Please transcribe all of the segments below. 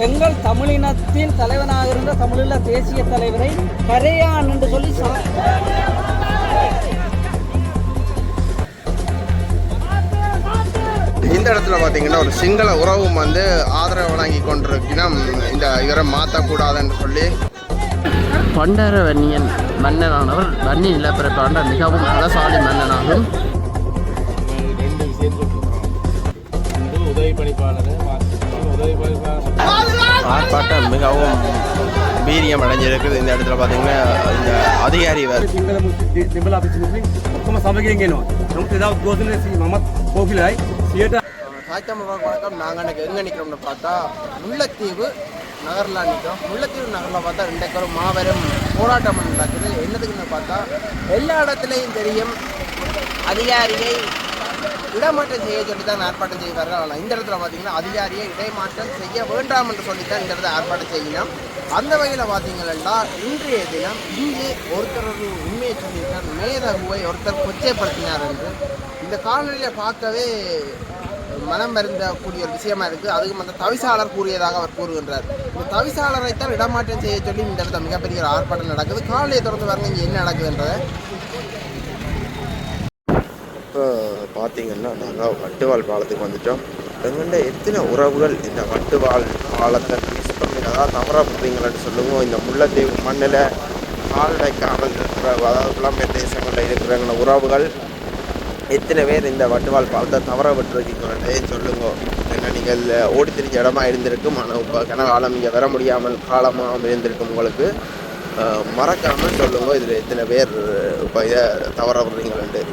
எங்கள் தமிழினத்தின் தலைவனாக இருந்த தமிழீழ தேசிய தலைவரை கரையான் என்று சொல்லி இந்த இடத்துல பார்த்தீங்கன்னா ஒரு சிங்கள உறவும் வந்து ஆதரவு வழங்கி கொண்டிருக்கணும். இந்த இவரை மாற்றக்கூடாதுன்னு சொல்லி பண்டர வன்னியன் மன்னனானவர் வன்னி நிலப்பரப்பாண்ட மிகவும் பலசாலி மன்னனாகும். ஆர்ப்பாட்டம் மிகவும் வீரியம் அடைஞ்சிருக்குது. இந்த இடத்துல பார்த்தீங்கன்னா இந்த அதிகாரி வணக்கம். நாங்கள் எனக்கு எங்கே நிற்கிறோம்னு பார்த்தா முல்லைத்தீவு நகரில் நிற்கிறோம். முல்லைத்தீவு நகரில் பார்த்தா இன்றைக்கு மாபெரும் போராட்டம் நடக்குது. என்னதுக்குன்னு பார்த்தா எல்லா இடத்துலையும் தெரியும் அதிகாரியை இடமாற்றம் செய்ய சொல்லி தான் ஆர்ப்பாட்டம் செய்வார்கள். ஆனால் இந்த இடத்துல பார்த்தீங்கன்னா அதிகாரியை இடைமாற்றம் செய்ய வேண்டாம் என்று சொல்லித்தான் இந்த இடத்துல ஆர்ப்பாட்டம் செய்யணும். அந்த வகையில் பார்த்தீங்கன்னா இன்றைய தினம் இங்கே ஒருத்தர் ஒரு உண்மையை சொல்லியிருக்கார். மேதகுவை ஒருத்தர் கொச்சைப்படுத்தினார் என்று இந்த காணொலியை பார்க்கவே மனம் வருந்தக்கூடிய ஒரு விஷயமா இருக்குது. அதுக்கும் அந்த தவிசாளர் கூறியதாக அவர் கூறுகின்றார். இந்த தவிசாளரைத்தான் இடமாற்றம் செய்ய சொல்லி இந்த இடத்துல மிகப்பெரிய ஒரு ஆர்ப்பாட்டம் நடக்குது. காலையை தொடர்ந்து பாருங்க இங்கே என்ன நடக்குதுன்றதை. இப்போ பார்த்தீங்கன்னா நாங்கள் வட்டுவால் பாலத்துக்கு வந்துட்டோம். எங்கள்கிட்ட எத்தனை உறவுகள் இந்த வட்டுவால் பாலத்தை மிஸ் பண்ணினதா தவறாக பண்ணுறீங்களான்னு சொல்லுவோம். இந்த முல்லைத்தீவு மண்ணில் கால் வைக்காமல் இருக்கிற, அதாவது புலம்பெயர் தேசங்களில் இருக்கிறவங்கள உறவுகள் எத்தனை பேர் இந்த வட்டுவால் பாலத்தை தவற விட்டுருக்கீங்களே சொல்லுங்க. ஏன்னா நீங்கள் ஓடி திரிஞ்ச இடமா இருந்திருக்கும். ஆனால் இப்போ கனகாலம் இங்கே வர முடியாமல் காலமாக இருந்திருக்கும். உங்களுக்கு மறக்காமல் சொல்லுங்க இதில் எத்தனை பேர் இப்போ இதை தவற விடுறீங்களே.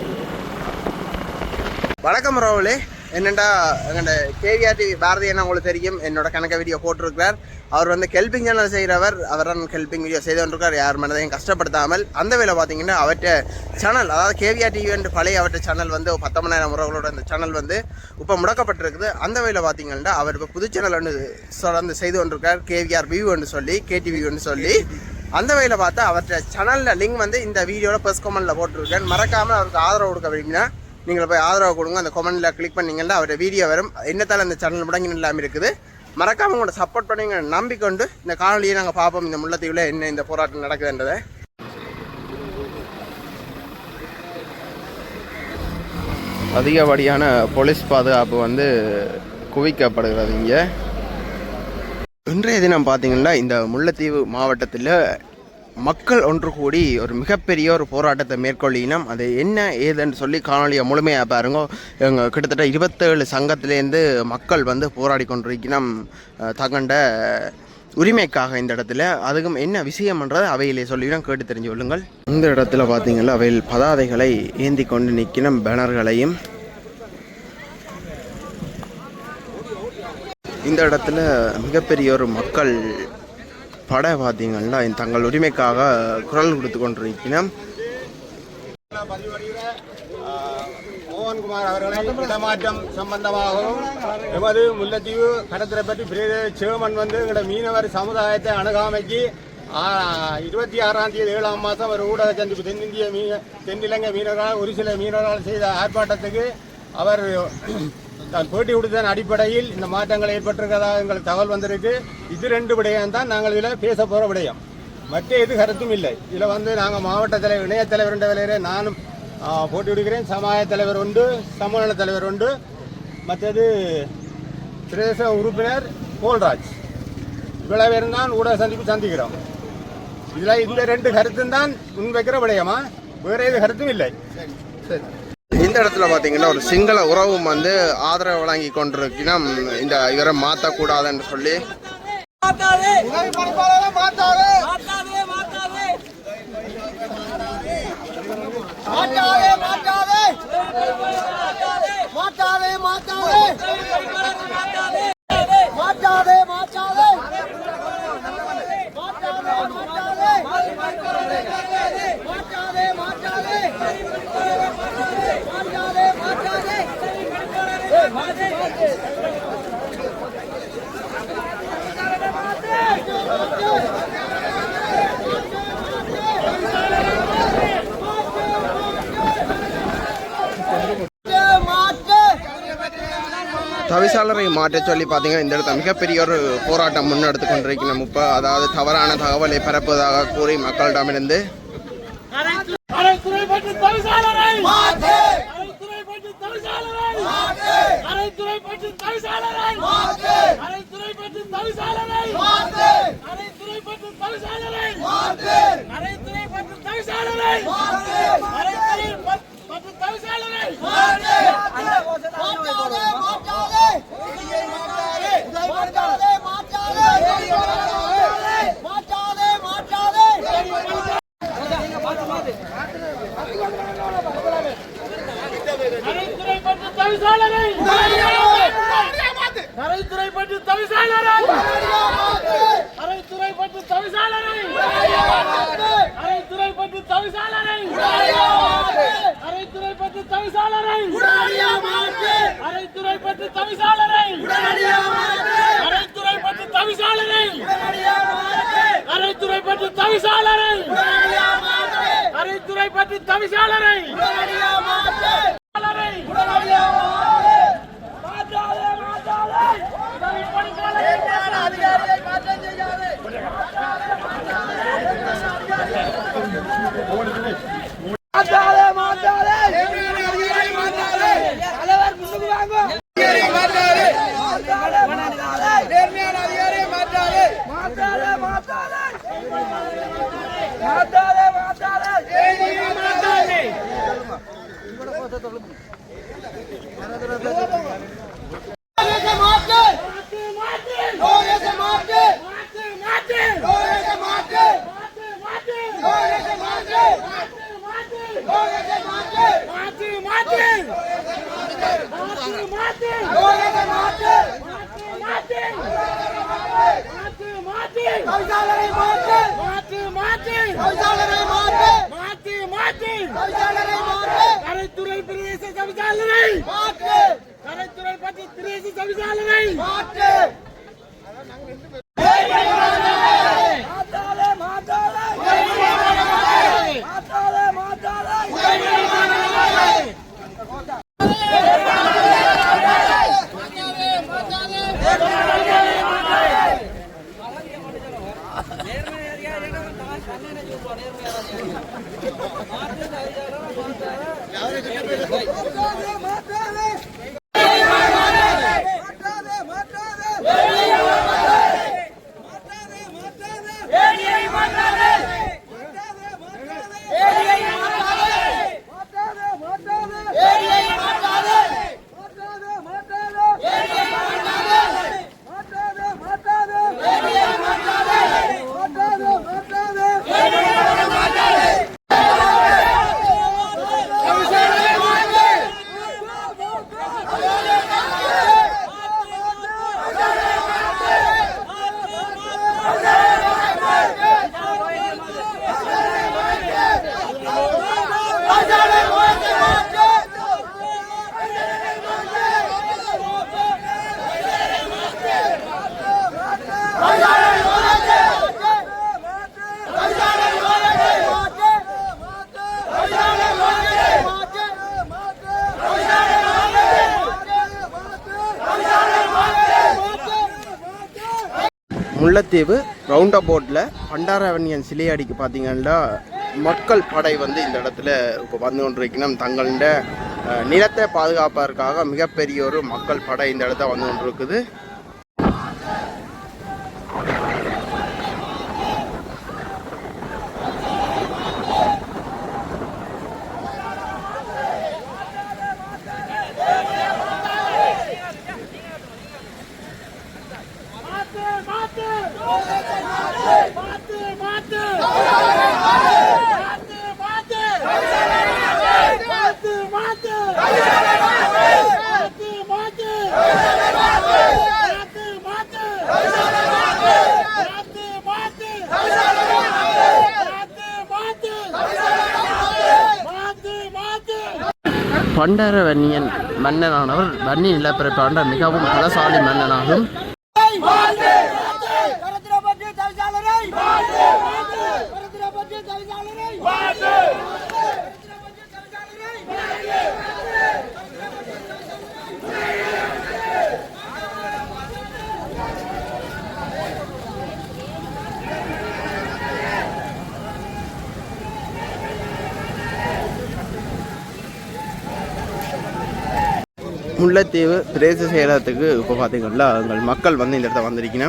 வணக்கம் ராவுலே. என்னென்னா எங்கள்ட கேவிஆர் டிவி பாரதி என்ன உங்களுக்கு தெரியும், என்னோட கணக்க வீடியோ போட்டிருக்கிறார். அவர் வந்து ஹெல்பிங் சேனல் செய்கிறவர். அவர் தான் ஹெல்பிங் வீடியோ செய்து கொண்டிருக்கார், யார் மனதையும் கஷ்டப்படுத்தாமல். அந்த வேலை பார்த்தீங்கன்னா அவற்றை சேனல், அதாவது கேவிஆர் டிவி என்று பழைய அவற்றை சேனல் வந்து 19,000 உறவுகளோட அந்த சேனல் வந்து இப்போ முடக்கப்பட்டிருக்குது. அந்த வேலை பார்த்தீங்கன்னா அவர் இப்போ புது சேனல் வந்து தொடர்ந்து செய்து கொண்டிருக்கார், கேவிஆர் வியூ என்று சொல்லி, கேடிவியூன்னு சொல்லி. அந்த வகையில் பார்த்தா அவற்றை சேனலில் லிங்க் வந்து இந்த வீடியோவில் ப்ளஸ் கமெண்டில் போட்டிருக்கேன். மறக்காமல் அவருக்கு ஆதரவு கொடுக்க விரும்பினா நீங்கள் போய் ஆதரவு கொடுங்க. அந்த கமெண்டில் கிளிக் பண்ணிங்கன்னா அவருடைய வீடியோ வரும். என்னத்தால் இந்த சேனல் முடங்கி இல்லாமல் இருக்குது. மறக்காமல் உங்களோட சப்போர்ட் பண்ணி நம்பிக்கொண்டு இந்த காணொலியை நாங்கள் பார்ப்போம். இந்த முல்லைத்தீவில் என்ன இந்த போராட்டம் நடக்குதுன்றதை. அதிகப்படியான போலீஸ் பாதுகாப்பு வந்து குவிக்கப்படுகிறது இங்கே. இன்றைய தினம் பார்த்தீங்கன்னா இந்த முல்லைத்தீவு மாவட்டத்தில் மக்கள் ஒன்று கூடி ஒரு மிகப்பெரிய ஒரு போராட்டத்தை மேற்கொள்ளினோம். அது என்ன ஏதுன்னு சொல்லி காணொலியை முழுமையாக பாருங்க. எங்கள் கிட்டத்தட்ட 27 சங்கத்திலேருந்து மக்கள் வந்து போராடி கொண்டிருக்கணும் தகண்ட உரிமைக்காக இந்த இடத்துல. அதுக்கும் என்ன விஷயம்ன்றதை அவையிலே சொல்லிடும், கேட்டு தெரிஞ்சு கொள்ளுங்கள். இந்த இடத்துல பார்த்தீங்கன்னா அவையில் பதாதைகளை ஏந்தி கொண்டு நிற்கணும், பேனர்களையும். இந்த இடத்துல மிகப்பெரிய ஒரு மக்கள் படை பார்த்தீங்கன்னா தங்கள் உரிமைக்காக குரல் கொடுத்து கொண்டிருக்கணும். மோகன்குமார் அவர்களை இடமாற்றம் சம்பந்தமாகவும் எமது முல்லைத்தீவு கடத்தலை பற்றி பிரதேச சேர்மன் வந்து எங்களோட மீனவர் சமுதாயத்தை அணுகாமைக்கு 26ஆம் தேதி 7ஆம் மாதம் ஒரு ஊடக சந்திப்பு தென்னிலங்கை மீனவர்களால் ஒரு சில மீனவர்கள் செய்த ஆர்ப்பாட்டத்துக்கு அவர் தான் பேட்டி கொடுத்ததன் அடிப்படையில் இந்த மாற்றங்கள் ஏற்பட்டிருக்கிறதாக எங்களுக்கு தகவல் வந்திருக்கு. இது 2 விடயம் தான் நாங்கள் இதில் பேச போகிற விடயம். மற்ற எது கருத்தும் இல்லை. இதில் வந்து நாங்கள் மாவட்ட தலைவர், இணைய தலைவர் என்ற வேலையிலே நானும் போட்டி விடுகிறேன். சமாய தலைவர் உண்டு, சமநல தலைவர் உண்டு, மற்றது பிரதேச உறுப்பினர் போல்ராஜ். இவ்வளவு பேரும் தான் ஊடக சந்திப்பு சந்திக்கிறோம். இதில் இந்த 2 கருத்தும் தான் முன்வைக்கிற விடயமா, வேறு எது கருத்தும் இல்லை. சரி. இந்த இடத்துல பார்த்தீங்கன்னா ஒரு சிங்கள உறவும் வந்து ஆதரவு வழங்கி கொண்டிருக்கணும். இந்த இவரை மாற்றக்கூடாதுன்னு சொல்லி தவிசாளரை மாற்ற சொல்லி பார்த்தீங்கன்னா இந்த இடத்துல மிகப்பெரிய ஒரு போராட்டம் முன்னெடுத்து கொண்டிருக்கணும். இப்போ அதாவது தவறான தகவலை பரப்புவதாக கூறி மக்களிடமிருந்து முல்லைத்தீவு ரவுண்ட் அபவுட்டில் பண்டாரவன்னியன் சிலையடிக்கு பார்த்தீங்கன்னா மக்கள் படை வந்து இந்த இடத்துல இப்போ வந்து கொண்டிருக்கணும். தங்களோட நிலத்தை பாதுகாப்பதற்காக மிகப்பெரிய ஒரு மக்கள் படை இந்த இடத்த வந்து கொண்டிருக்குது. பண்டாரவன்னியன் மன்னனானவர் வன்னி நிலப்பரப்பாண்ட மிகவும் பலசாலி மன்னனாகும். முல்லைத்தீவு பிரதேச செயலகத்துக்கு இப்போ பார்த்தீங்கன்னா எங்கள் மக்கள் வந்து இந்த இடத்த வந்திருக்கீங்க.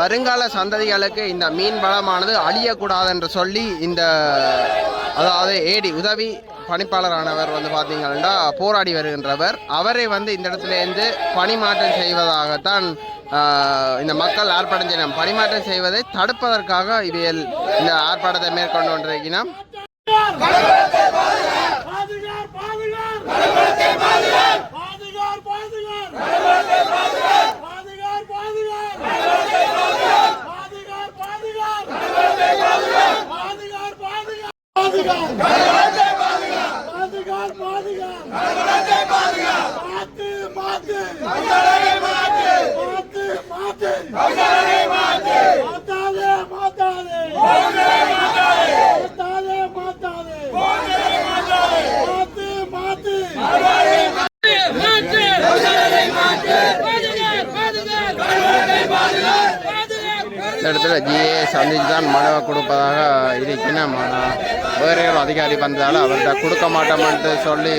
வருங்கால சந்ததிகளுக்கு இந்த மீன் வளமானது அழியக்கூடாது என்று சொல்லி இந்த அதாவது ஏடி உதவி பணிப்பாளரானவர் வந்து பார்த்தீங்கன்னா போராடி வருகின்றவர். அவரை வந்து இந்த இடத்துல இருந்து பணிமாற்றம் செய்வதாகத்தான் இந்த மக்கள் ஆர்ப்பாட்டம் செய்யணும். பணிமாற்றம் செய்வதை தடுப்பதற்காக இவையில் இந்த ஆர்ப்பாட்டத்தை மேற்கொண்டு கொண்டிருக்கிறோம். இந்த இடத்துல ஜிஏ சந்திச்சு தான் மனுவை கொடுப்பதாக இருக்கணும். ஆனால் வேறு ஒரு அதிகாரி வந்ததால் அவர்கிட்ட கொடுக்க மாட்டோம்னு சொல்லி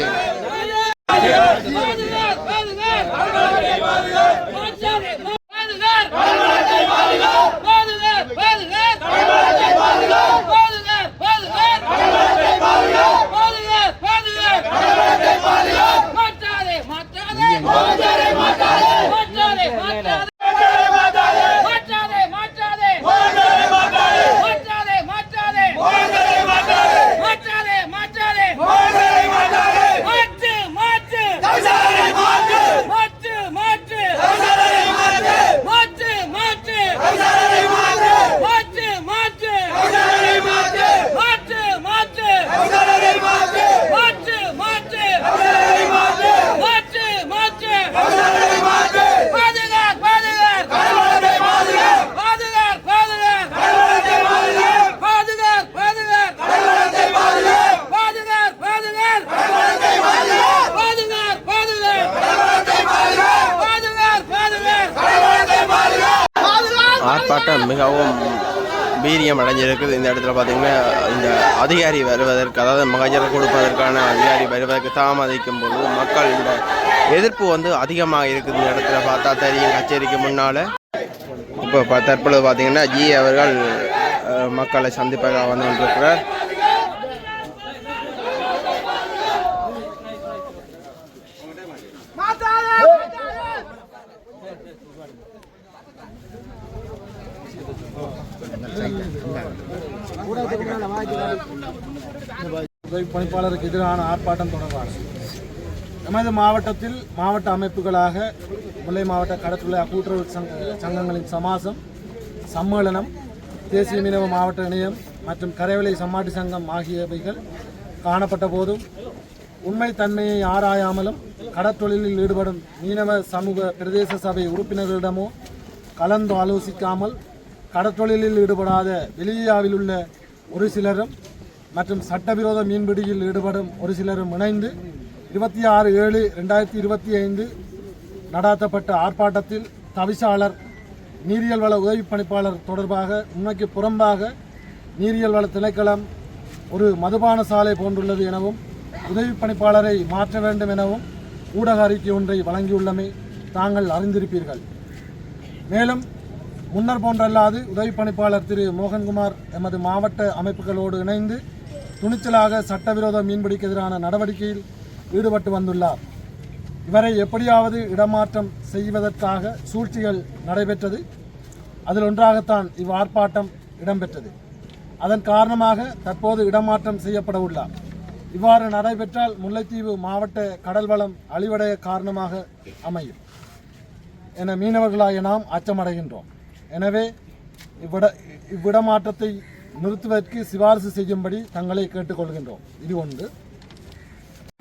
ஆர்ப்பாட்டம் மிகவும் வீரியம் அடைஞ்சிருக்குது. இந்த இடத்துல பார்த்தீங்கன்னா இந்த அதிகாரி வருவதற்கு, அதாவது மகஜர் கொடுப்பதற்கான அதிகாரி வருவதற்கு தாமதிக்கும் போது மக்கள் இந்த எதிர்ப்பு வந்து அதிகமாக இருக்குது. இந்த இடத்துல பார்த்தா தெரியும் கச்சேரிக்கு முன்னால். இப்போ தற்பொழுது பார்த்தீங்கன்னா ஜி அவர்கள் மக்களை சந்திப்பாக வந்து கொண்டிருக்கிறார். பணிப்பாளருக்கு எதிரான ஆர்ப்பாட்டம் தொடர்பானது. நமது மாவட்டத்தில் மாவட்ட அமைப்புகளாக முல்லை மாவட்ட கடற்கொள்ளை கூட்டுறவு சங்கங்களின் சமாசம், சம்மேளனம், தேசிய மீனவ மாவட்ட இணையம் மற்றும் கரைவலை சம்மாட்டி சங்கம் ஆகியவைகள் காணப்பட்ட போதும் உண்மை தன்மையை ஆராயாமலும் கடற்தொழிலில் ஈடுபடும் மீனவ சமூக பிரதேச சபை உறுப்பினர்களிடமோ கலந்து ஆலோசிக்காமல் கடற்தொழிலில் ஈடுபடாத வெளியாவில் உள்ள ஒரு சிலரும் மற்றும் சட்டவிரோத மீன்பிடியில் ஈடுபடும் ஒரு சிலரும் இணைந்து 26/7/2025 நடாத்தப்பட்ட ஆர்ப்பாட்டத்தில் தவிசாளர் நீரியல் வள உதவி பணிப்பாளர் தொடர்பாக உண்மைக்கு புறம்பாக நீரியல் வள திணைக்களம் ஒரு மதுபான சாலை போன்றுள்ளது எனவும் உதவி பணிப்பாளரை மாற்ற வேண்டும் எனவும் ஊடக அறிக்கை ஒன்றை வழங்கியுள்ளமை தாங்கள் அறிந்திருப்பீர்கள். மேலும் முன்னர் போன்றல்லாது உதவி பணிப்பாளர் திரு மோகன்குமார் எமது மாவட்ட அமைப்புகளோடு இணைந்து துணிச்சலாக சட்டவிரோத மீன்பிடிக்கு எதிரான நடவடிக்கையில் ஈடுபட்டு வந்துள்ளார். இவரை எப்படியாவது இடமாற்றம் செய்வதற்காக சூழ்ச்சிகள் நடைபெற்றது. அதில் ஒன்றாகத்தான் இவ்வார்ப்பாட்டம் இடம்பெற்றது. அதன் காரணமாக தற்போது இடமாற்றம் செய்யப்பட உள்ளார். இவ்வாறு நடைபெற்றால் முல்லைத்தீவு மாவட்ட கடல் வளம் அழிவடைய காரணமாக அமையும் என மீனவர்களாகிய நாம் அச்சமடைகின்றோம். எனவே இவ்விடமாற்றத்தை நிறுத்துவதற்கு சிபாரிசு செய்யும்படி தங்களை கேட்டுக்கொள்கின்றோம். இது ஒன்று.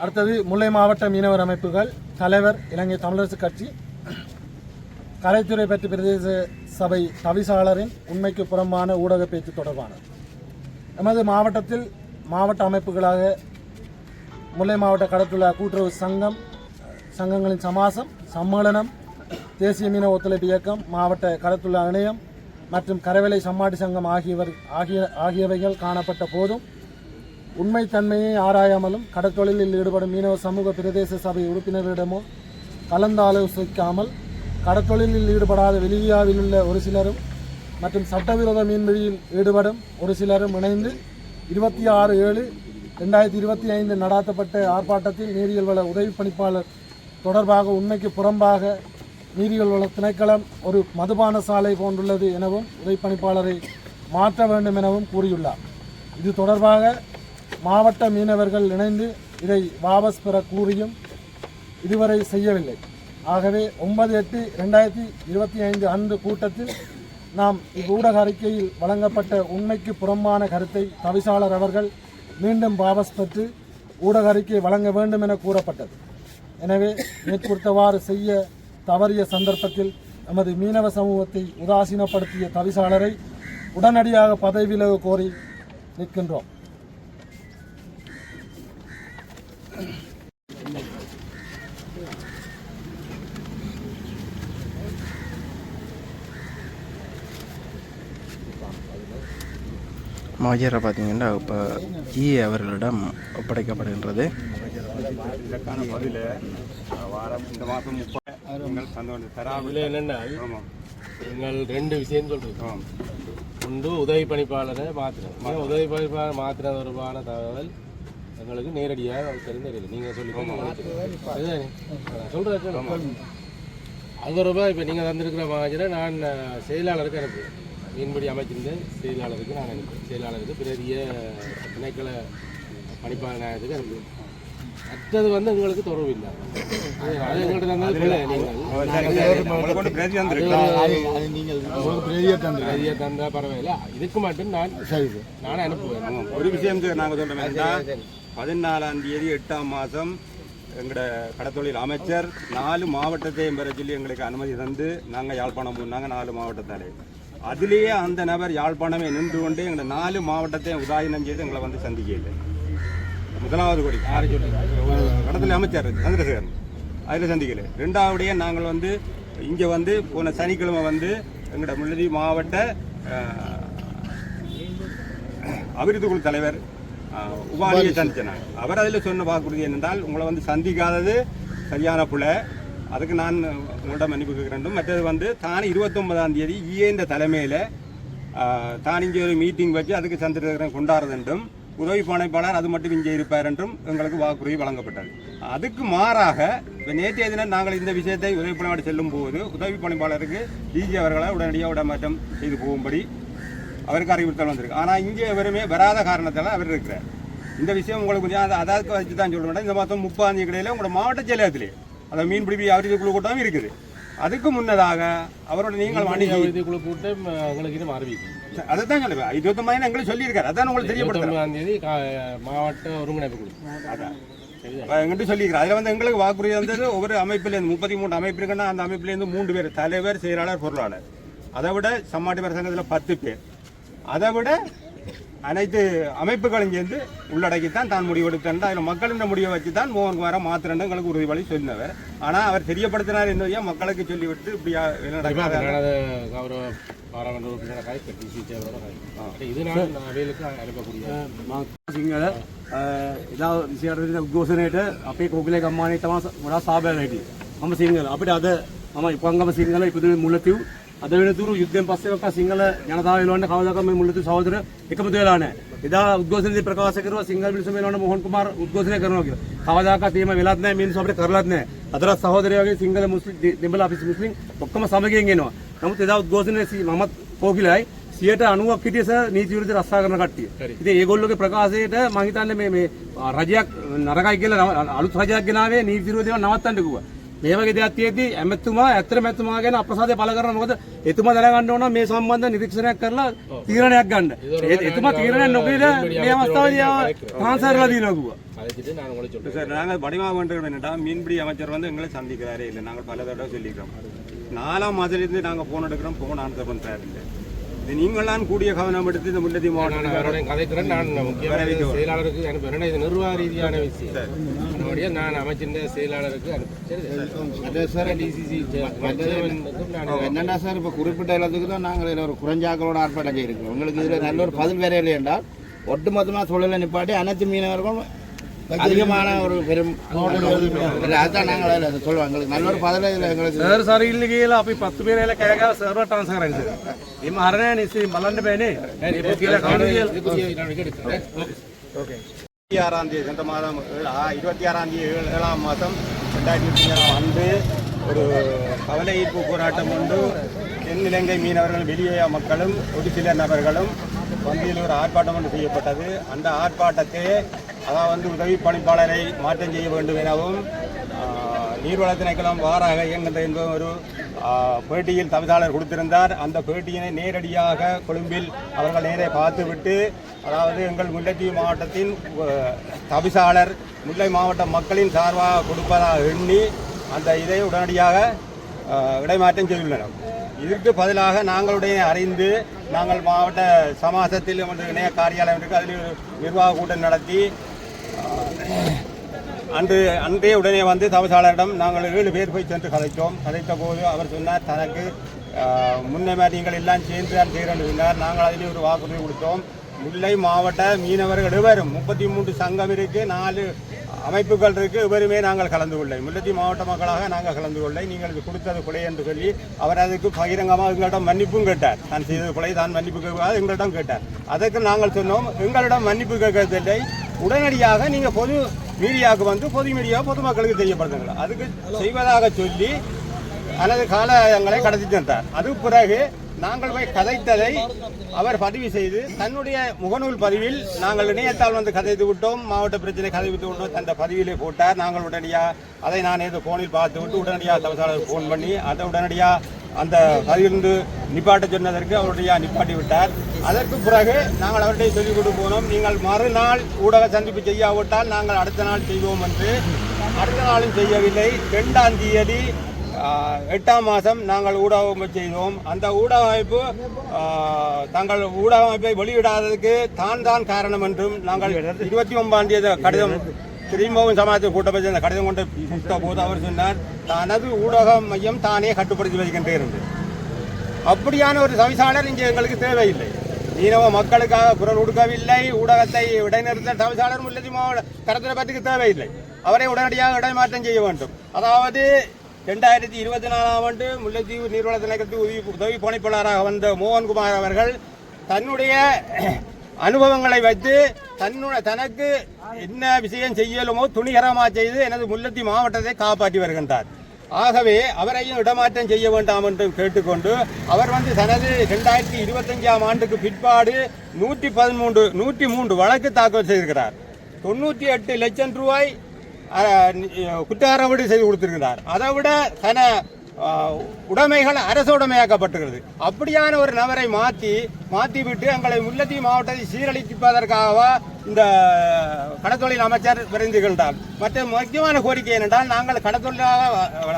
அடுத்தது முல்லை மாவட்ட மீனவர் அமைப்புகள் தலைவர் இலங்கை தமிழரசு கட்சி கரைத்துறை பற்றி பிரதேச சபை தவிசாளரின் உண்மைக்கு புறம்பான ஊடக பேச்சு தொடர்பானது. எமது மாவட்டத்தில் மாவட்ட அமைப்புகளாக முல்லை மாவட்ட கடற்தொழில் கூட்டுறவு சங்கங்களின் சமாசம் சம்மேளனம் தேசிய மீனவ ஒத்துழைப்பு இயக்கம் மாவட்ட கடற்தொழில் இணையம் மற்றும் கரவேலை சம்மாடி சங்கம் ஆகியவைகள் காணப்பட்ட போதும் உண்மை தன்மையை ஆராயாமலும் கடற்தொழிலில் ஈடுபடும் மீனவ சமூக பிரதேச சபை உறுப்பினர்களிடமோ கலந்து ஆலோசிக்காமல் கடற்தொழிலில் ஈடுபடாத வெளியாவில் உள்ள ஒரு சிலரும் மற்றும் சட்டவிரோத மீன்பிடியில் ஈடுபடும் ஒரு சிலரும் இணைந்து 26/7/2025 நடாத்தப்பட்ட ஆர்ப்பாட்டத்தில் நீரியல் வள உதவி பணிப்பாளர் தொடர்பாக உண்மைக்கு புறம்பாக நீரியல் வள திணைக்களம் ஒரு மதுபான சாலை போன்றுள்ளது எனவும் உதவி பணிப்பாளரை மாற்ற வேண்டும் எனவும் கூறியுள்ளார். இது தொடர்பாக மாவட்ட மீனவர்கள் இணைந்து இதை வாபஸ் பெற கூறியும் இதுவரை செய்யவில்லை. ஆகவே 9/8/2025 அன்று கூட்டத்தில் நாம் இவ்வூடக அறிக்கையில் வழங்கப்பட்ட உண்மைக்கு புறம்பான கருத்தை தவிசாளர் அவர்கள் மீண்டும் வாபஸ் பெற்று ஊடக அறிக்கை வழங்க வேண்டும் என கூறப்பட்டது. எனவே மேற்கூர்த்தவாறு செய்ய தவறிய சந்தர்ப்பத்தில் நமது மீனவ சமூகத்தை உதாசீனப்படுத்திய தவிசாளரை உடனடியாக பதவி விலக கோரி நிற்கின்றோம். மஜரை பார்த்தீங்கன்னா இப்போ அவர்களிடம் ஒப்படைக்கப்படுகின்றது. இதற்கான பதில் வாரம் இந்த மாதம் 30 நீங்கள் தந்து தராவில் என்னென்னா நீங்கள் 2 விஷயம் சொல்கிறோம். ஒன்று உதவி பணிப்பாளரை மாற்றினோம். உதவி பணிப்பாளர் மாற்றின தொடர்பான தகவல் எங்களுக்கு நேரடியாக தெரியல. நீங்கள் சொல்லி சொல்கிறேன் அது ரூபாய் இப்போ நீங்கள் தந்திருக்கிற மாதிரி நான் செயலாளருக்கு அனுப்புவேன். மீன்பிடி அமைச்சிருந்த செயலாளருக்கு நான் அனுப்புவேன். செயலாளருக்கு பெரிய திணைக்கள பணிப்பாளர் நாயகத்துக்கு அனுப்புவேன். மற்றது எங்களுக்கு தொடர்பு இல்லை. அது எங்கள்கிட்ட தந்தது பிரதியை தந்தா பரவாயில்ல. இதுக்கு மட்டும் நானே அனுப்புவேன். ஒரு விஷயம் நாங்கள் சொல்கிறோம். 14ஆம் தேதி 8ஆம் மாதம் எங்களோட கடற்தொழில் அமைச்சர் 4 மாவட்டத்தையும் பெற சொல்லி எங்களுக்கு அனுமதி தந்து நாங்கள் யாழ்ப்பாணம் போனாங்க. 4 மாவட்டத்தாலே அதிலேயே அந்த நபர் யாழ்ப்பாணமே நின்று கொண்டு எங்களை 4 மாவட்டத்தையும் உதாரணம் செய்து எங்களை வந்து சந்திக்கல. முதலாவது கோடி கடற்தொழில் அமைச்சர் சந்திரசேகரன் அதில் சந்திக்கல. 2ஆவதையே நாங்கள் இங்கே போன சனிக்கிழமை எங்களோட முல்லைத்தீவு மாவட்ட அபிவிருத்தி குழு தலைவர் உபாதியை சந்திச்சேன். அவர் அதில் சொன்ன வாக்குறுதி என்னென்றால் உங்களை சந்திக்காதது சரியான பிள்ளை, அதுக்கு நான் உங்கள்கிட்ட மன்னிப்பு கேட்கிறேன். மற்றது தான் 29ஆம் தேதி இந்த தலைமையில் தான் இங்கே ஒரு மீட்டிங் வச்சு அதுக்கு சந்திரசேகரன் கொண்டாடுறது என்றும் உதவி பணிப்பாளர் அது மட்டும் இங்கே இருப்பார் என்றும் எங்களுக்கு வாக்குறுதி வழங்கப்பட்டது. அதுக்கு மாறாக இப்போ நேற்றைய தினம் நாங்கள் இந்த விஷயத்தை உதவி பணிப்பாளர் செல்லும் போது உதவி பணிப்பாளருக்கு டிஜி அவர்களை உடனடியாக இடமாற்றம் செய்து போகும்படி அவருக்கு அறிவுறுத்தல் வந்திருக்கு. ஆனால் இங்கே எவருமே வராத காரணத்தால் அவர் இருக்கிறார். இந்த விஷயம் உங்களுக்கு கொஞ்சம் அதாவது வச்சு தான் சொல்ல மாட்டேன். இந்த மாதம் 30ஆம் தேதி இடையில உங்களோட மாவட்ட செயலகத்திலே அதை மீன்பிடிப்பு அபிவிருத்தி குழு கூட்டம் இருக்குது. அதுக்கு முன்னதாக அவரோட நீங்கள் அபிவிருத்தி குழு கூட்டம் உங்களுக்கு இது அறிவிக்கும். அதைத்தான் சொல்லுவேன். 29 எங்களுக்கு சொல்லியிருக்காரு. அதான் உங்களுக்கு தெரியப்படுத்தும். 29ஆம் தேதி மாவட்ட ஒருங்கிணைப்பு குழு. அதான் எங்கிட்ட சொல்லிக்கிறேன். அதில் வந்து எங்களுக்கு வாக்குறுதி வந்தது ஒவ்வொரு அமைப்பிலேருந்து 33 அமைப்பு இருக்குன்னா அந்த அமைப்பிலேருந்து 3 பேர், தலைவர், செயலாளர், பொருளாளர். அதை விட சம்மாட்டி சங்கத்தில் 10 பேர், அதை விட அனைத்து அமைப்புகளும் சேர்ந்து உள்ளடக்கித்தான் தான் முடிவெடுத்தேன். அதில் மக்களின் முடிவை வச்சு தான் மோகன்குமாரை மாத்திரண்டு எங்களுக்கு உறுதிமொழி சொன்னவர். ஆனால் அவர் தெரியப்படுத்தினார் என்னையா மக்களுக்கு சொல்லிவிட்டு இப்படியா கௌரவ பாராளுமன்ற உறுப்பினர் இது நான் அவைகளுக்கு அனுப்பக்கூடிய සිංහල එදා 28 වෙනිදා උද්ඝෝෂණයට අපේ කෝගලේ ගම්මානයේ තමයි වඩා සහභාගී හිටියේ. මම සිංහල. අපිට අද මම ඉපංගම සිංහල ඉපදුනේ මුල්ලතිව්. අද වෙනතුරු යුද්ධයෙන් පස්සේ ඔක්ක සිංහල ජනතාව එළවන්න කවදාකවත් මේ මුල්ලතිව් සහෝදර එකමුතු වෙලා නැහැ. එදා උද්ඝෝෂණයේදී ප්‍රකාශ කරුවා සිංහල මිනිස්සු මෙලවන්න මොහොන් කුමාර උද්ඝෝෂණය කරනවා කියලා. කවදාකවත් එහෙම වෙලත් නැහැ. මිනිස්සු අපිට කරලත් නැහැ. අදටත් සහෝදරයෝ වගේ සිංහල මුස්ලිම් දෙමළ අපි මුස්ලිම් ඔක්කොම සමගියෙන් එනවා. නමුත් එදා උද්ඝෝෂණයේ මමත් කෝකිලයි 90ක් හිටිය සර් නීති විරුද්ධ රස්සා කරන කට්ටිය. ඉතින් ඒගොල්ලෝගේ ප්‍රකාශයට මම හිතන්නේ මේ රජයක් නරකයි කියලා අලුත් රජයක් ගෙනාවේ නීති විරුද්ධ දේවල් නවත්තන්න කිව්වා. මේ වගේ දෙයක් තියෙද්දි ඇත්තටම ගැන අප්‍රසාදය පළ කරනවා. මොකද එතුමා දැනගන්න ඕන මේ සම්බන්ධ නිරීක්ෂණයක් කරලා තීරණයක් ගන්න. එතුමා තීරණයක් නොකරන මේ අවස්ථාවේදී ட்ரான்ஸ்ஃபர்ලා දිනවා කිව්වා. சார் நாங்கள் வடிவமாக வேண்டது என்னட்டா மீன்பிடி அமைச்சர் வந்து எங்களை சந்திக்கிறாரே இல்லை. நாங்கள் பல தடவை சொல்லிக்கிறோம். 4ஆம் மாதத்துலேருந்து நாங்கள் ஃபோன் எடுக்கிறோம், ஃபோன் ஆன்சர் பண்ணுறாரு இல்லை. நீங்களாம் கூடிய கவனம் எடுத்து இந்த முல்லைத்தீவு மாவட்டம் கதைக்கிறேன். நான் முக்கியமான செயலாளருக்கு அனுப்புகிறேன். இது நிர்வாக ரீதியான விஷயம். அதனுடைய நான் அமைச்சிருந்த செயலாளருக்கு என்னென்னா சார் இப்போ குறிப்பிட்ட இடத்துக்கு தான் நாங்கள் இதில் ஒரு குறைஞ்சாக்களோட ஆர்ப்பாட்டம் செய்யிருக்கிறோம். உங்களுக்கு இதில் நல்ல ஒரு பதில் வேற இல்லையென்றா ஒட்டுமொத்தமாக தொழிலை நிப்பாட்டி அனைத்து மீனவர்களும் அதிகமான ஒரு பெரும் அதுதான் நாங்கள் அதில் சொல்லுவோம். எங்களுக்கு நல்ல ஒரு பதில் இதில் எங்களுக்கு සර් ඉල්ල කියලා අපි 10 பேரையில කෑගාව සර්වර් ට්‍රාන්ස්ෆර් කරන්නේ සර්. මේ මහරණේ නිසි බලන්න බෑනේ. ඒක කියලා කවුද කියලා 26ஆம் தேதி சென்ற மாதம் 26ஆம் தேதி 7ஆம் மாதம் 2020 அன்று ஒரு கவலை ஈர்ப்பு போராட்டம் உண்டு. தென்னிலங்கை மீனவர்கள், வெளியே மக்களும் ஒரு சில நபர்களும் வங்கியில் ஒரு ஆர்ப்பாட்டம் ஒன்று செய்யப்பட்டது. அந்த ஆர்ப்பாட்டத்தை அதாவது உதவி பணிப்பாளரை மாற்றம் செய்ய வேண்டும் எனவும் நீர்வள திணைக்களம் வாராக இயங்குகின்ற என்பது ஒரு பேட்டியில் தவிசாளர் கொடுத்திருந்தார். அந்த பேட்டியினை நேரடியாக கொழும்பில் அவர்கள் நேரே பார்த்துவிட்டு, அதாவது எங்கள் முல்லைத்தீவு மாவட்டத்தின் தவிசாளர் முல்லை மாவட்ட மக்களின் சார்பாக கொடுப்பதாக எண்ணி அந்த இதை உடனடியாக இடைமாற்றம் செய்துள்ளனர். இதற்கு பதிலாக நாங்களுடைய அறிந்து நாங்கள் மாவட்ட சமாசத்தில் இணைய காரியாலயம் இருக்குது, அதில் நிர்வாக கூட்டம் நடத்தி அன்றே உடனே வந்து தவிசாளரிடம் நாங்கள் 7 பேர் போய் சென்று கதைத்த போது அவர் சொன்னார், தனக்கு முன்னே நீங்கள் எல்லாம் சேர்ந்து தான் செய்கிறேன் சொன்னார். நாங்கள் அதிலே ஒரு வாக்குறுதி கொடுத்தோம். முல்லை மாவட்ட மீனவர்கள் எவரும் 33 சங்கம் இருக்குது, 4 அமைப்புகள் இருக்குது, எவருமே நாங்கள் கலந்து கொள்ளை. முல்லைத்தீவு மாவட்ட மக்களாக நாங்கள் கலந்து கொள்ளை. நீங்கள் இது கொடுத்தது கொலை என்று சொல்லி அவர் அதுக்கு பகிரங்கமாக எங்களிடம் மன்னிப்பும் கேட்டார். நான் செய்தது கொலை, தான் மன்னிப்பு கேட்காது எங்களிடம் கேட்டார். அதற்கு நாங்கள் சொன்னோம், எங்களிடம் மன்னிப்பு கேட்கவில்லை, உடனடியாக நீங்கள் பொது மீடியாவுக்கு வந்து பொது மீடியா பொதுமக்களுக்கு தெரியப்படுத்துங்கள், அதுக்கு செய்வதாக சொல்லி அல்லது காலங்களை கடத்தி சென்றார். அதுக்கு பிறகு நாங்கள் போய் கதைத்ததை அவர் பதிவு செய்து தன்னுடைய முகநூல் பதிவில் நாங்கள் இணையத்தால் வந்து கதைத்து விட்டோம், மாவட்ட பிரச்சனை கதைவிட்டு விட்டோம், தந்த பதிவிலே போட்டார். நாங்கள் உடனடியாக அதை நான் ஏதோ ஃபோனில் பார்த்து விட்டு உடனடியாக தவிசாளர் ஃபோன் பண்ணி அதை உடனடியாக அந்த பதிலிருந்து நிப்பாட்ட சொன்னதற்கு அவருடைய நிப்பாட்டி விட்டார். அதற்கு பிறகு நாங்கள் அவர்கிட்ட சொல்லிக் கொண்டு போனோம், நீங்கள் மறுநாள் ஊடக சந்திப்பு செய்யாவிட்டால் நாங்கள் அடுத்த நாள் செய்வோம் என்று. அடுத்த நாளும் செய்யவில்லை. 2ஆம் தேதி 8ஆம் மாதம் நாங்கள் ஊடக அமைப்பு செய்தோம். அந்த ஊடக அமைப்பு தங்கள் ஊடக அமைப்பை வெளியிடாததுக்கு தான் காரணம் என்றும் நாங்கள் 29ஆம் தேதி கடிதம் திரும்பவும் சமாஜ கூட்டப்பட்டு அந்த கடிதம் கொண்டு கொடுத்த போது அவர் சொன்னார், தனது ஊடக மையம் தானே கட்டுப்படுத்தி வைக்கின்றே. அப்படியான ஒரு தவிசாளர் இங்கே எங்களுக்கு தேவையில்லை. மீனவ மக்களுக்காக குரல் கொடுக்கவில்லை, ஊடகத்தை இடைநிறுத்த தவிசாளர் முல்லைத்தீவு மாவட்ட கடத்தல் தேவையில்லை. அவரை உடனடியாக இடைமாற்றம் செய்ய வேண்டும். அதாவது 2024ஆம் ஆண்டு முல்லைத்தீவு நீர்வள திணைக்களத்துக்கு உதவி பணிப்பாளராக வந்த மோகன்குமார் அவர்கள் தன்னுடைய அனுபவங்களை வைத்து தனக்கு என்ன விஷயம் செய்யலுமோ துணிகரமாக செய்து எனது முல்லைத்தீவு மாவட்டத்தை காப்பாற்றி வருகின்றார். ஆகவே அவரையும் இடமாற்றம் செய்ய வேண்டாம் என்று கேட்டுக்கொண்டு அவர் வந்து தனது 2025ஆம் ஆண்டுக்கு பிற்பாடு 103 வழக்கு தாக்கல் செய்திருக்கிறார். 98 லட்சம் ரூபாய் குற்றவாளி செய்து கொடுத்திருக்கிறார். அதை விட தன உடைமைகள் அரசு உடைமையாக்கப்பட்டுகிறது. அப்படியான ஒரு நபரை மாற்றி விட்டு எங்களை முல்லைத்தீவு மாவட்டத்தை சீரழிப்பதற்காக இந்த கடத்தொழில் அமைச்சர் விரைந்துகின்றார். மற்ற முக்கியமான கோரிக்கை என்னென்றால், நாங்கள் கடத்தொழில்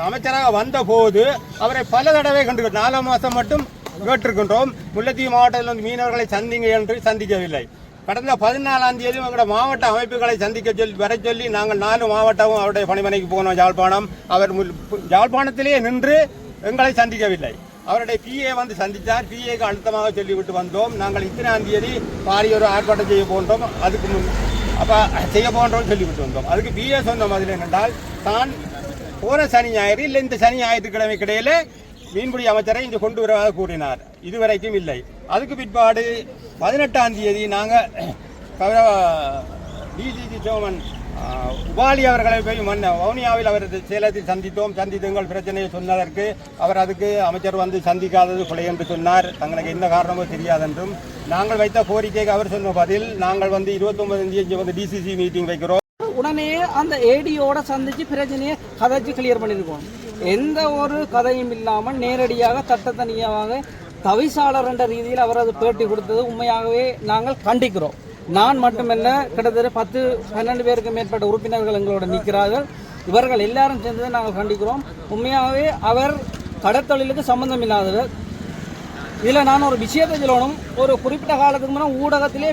அமைச்சராக வந்த போது அவரை பல தடவை கண்டு 4 மாதம் மட்டும் கேட்டிருக்கின்றோம். முல்லைத்தீவு மாவட்டத்தில் வந்து மீனவர்களை சந்திங்க என்று சந்திக்கவில்லை. கடந்த 14ஆம் தேதி எங்களுடைய மாவட்ட அமைப்புகளை சந்திக்க வர சொல்லி நாங்கள் 4 மாவட்டமும் அவருடைய பணிமனைக்கு போனோம். யாழ்ப்பாணம், அவர் யாழ்ப்பாணத்திலேயே நின்று எங்களை சந்திக்கவில்லை. அவருடைய பிஏ வந்து சந்தித்தார். பிஏக்கு அழுத்தமாக சொல்லிவிட்டு வந்தோம். நாங்கள் இத்தனாம் தேதி பாரிய ஒரு ஆர்ப்பாட்டம் செய்ய போன்றோம், அதுக்கு முன் அப்போ செய்ய போன்றோம் சொல்லிவிட்டு வந்தோம். அதுக்கு பிஏ சொன்ன மாதிரி என்னென்றால், தான் போன சனி ஞாயிறு இல்லை இந்த சனி ஞாயிற்றுக்கிழமை இடையில மீன்பிடி அமைச்சரை இங்கே கொண்டு வருவதாக கூறினார். இதுவரைக்கும் இல்லை. அதுக்கு பிற்பாடு 18ஆம் தேதி நாங்கள் டிஜிபி சோமன் உபாலி அவர்களை போய் வவுனியாவில் அவர் சேலத்தில் சந்தித்தோம். சந்தித்து எங்கள் பிரச்சனையை சொன்னதற்கு அவர் அதுக்கு அமைச்சர் வந்து சந்திக்காதது கொலை என்று சொன்னார். தங்களுக்கு எந்த காரணமோ தெரியாதென்றும் நாங்கள் வைத்த கோரிக்கைக்கு அவர் சொன்ன பதில், நாங்கள் வந்து 29ஆம் தேதி வந்து டிசிசி மீட்டிங் வைக்கிறோம். உடனே அந்த ஏடியோட சந்திச்சு பிரச்சனையை கதைச்சு கிளியர் பண்ணியிருக்கோம். எந்த ஒரு கதையும் இல்லாமல் நேரடியாக தட்டத்தனியாக தவிசாளர் என்ற ரீதியில் அவர் அது பேட்டி கொடுத்தது உண்மையாகவே நாங்கள் கண்டிக்கிறோம். நான் மட்டுமல்ல, கிட்டத்தட்ட 10-12 பேருக்கு மேற்பட்ட உறுப்பினர்கள் எங்களோட நிற்கிறார்கள். இவர்கள் எல்லாரும் சேர்ந்ததை நாங்கள் கண்டிக்கிறோம். உண்மையாகவே அவர் கடற்தொழிலுக்கு சம்பந்தம் இல்லாதவர். இதில் நான் ஒரு விஷயத்தை சொல்லணும். ஒரு குறிப்பிட்ட காலத்துக்கு முன்னாடி ஊடகத்திலே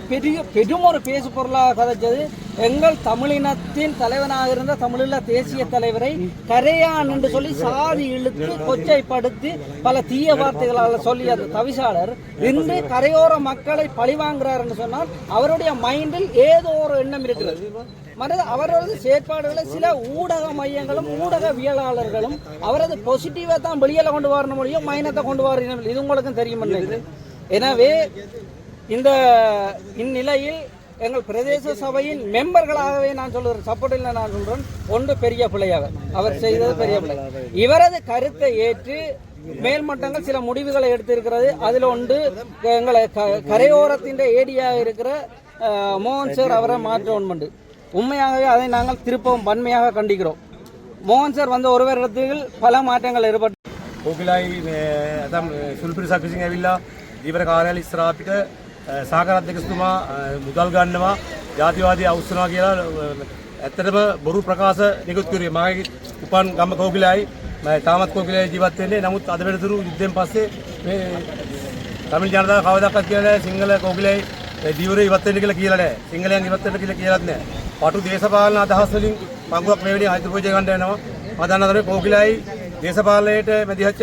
பெரும் ஒரு பேசு பொருளாக கதைச்சது, எங்கள் தமிழினத்தின் தலைவனாக இருந்த தமிழீழ தேசிய தலைவரை கரையான் என்று சொல்லி சாதி இழுத்து கொச்சைப்படுத்தி பல தீய வார்த்தைகளால் சொல்லி அந்த தவிசாளர் இன்று கரையோர மக்களை பழிவாங்குறார் என்று சொன்னால் அவருடைய மைண்டில் ஏதோ ஒரு எண்ணம் இருக்கிறது. மற்றது அவரது செயற்பாடுகளை சில ஊடக மையங்களும் ஊடகவியலாளர்களும் அவரது பாசிட்டிவா தான் வெளியில கொண்டு வர முடியும், மைனத்தை கொண்டு வரணும். இது உங்களுக்கும் தெரியும். எனவே இந்நிலையில் எங்கள் பிரதேச சபையின் மெம்பர்களாகவே நான் சொல்கிறேன், சப்போர்ட்டில் நான் சொல்றேன், ஒன்று பெரிய பிள்ளையாக அவர் செய்தது பெரிய பிள்ளை. இவரது கருத்தை ஏற்று மேல்மட்டங்கள் சில முடிவுகளை எடுத்திருக்கிறது. அதில் ஒன்று எங்களை கரையோரத்தின் ஏடியாக இருக்கிற மோகன் சார் அவரை மாற்ற ஒன்று. உண்மையாகவே அதை நாங்கள் திருப்பவும் வன்மையாக கண்டிக்கிறோம். மோகன் சார் வந்த ஒரு வருடத்தில் பல மாற்றங்கள் ஏற்பட்டு ඕකලයි ඇතම් සුළු පිරිසක් විසින් ඇවිල්ලා දීවර කාර්යාලය ඉස්සරහ අපිට සහකාර අධ්‍යක්ෂතුමා මුදල් ගන්නවා ජාතිවාදී අවුස්සනවා කියලා ඇත්තටම බොරු ප්‍රකාශ නිකුත් කරුවේ. මගේ උපන් ගම කෝකිලයි මම තාමත් කෝකිලයි ජීවත් වෙන්නේ. නමුත් අද වෙනතුරු යුද්ධයෙන් පස්සේ මේ තමිල් ජනතාව කවදාකවත් කියලා නැහැ සිංහල කෝකිලයි දීවරේ ඉවත් වෙන්න කියලා නැහැ. සිංහලයන් ඉවත් වෙන්න කියලාත් නැහැ. පටු දේශපාලන අදහස් වලින් පංගුවක් මෙවැනි අයිති පූජා ගන්න යනවා. මම දන්නා තරමේ කෝකිලයි දේශපාලනයේට මැදිහත්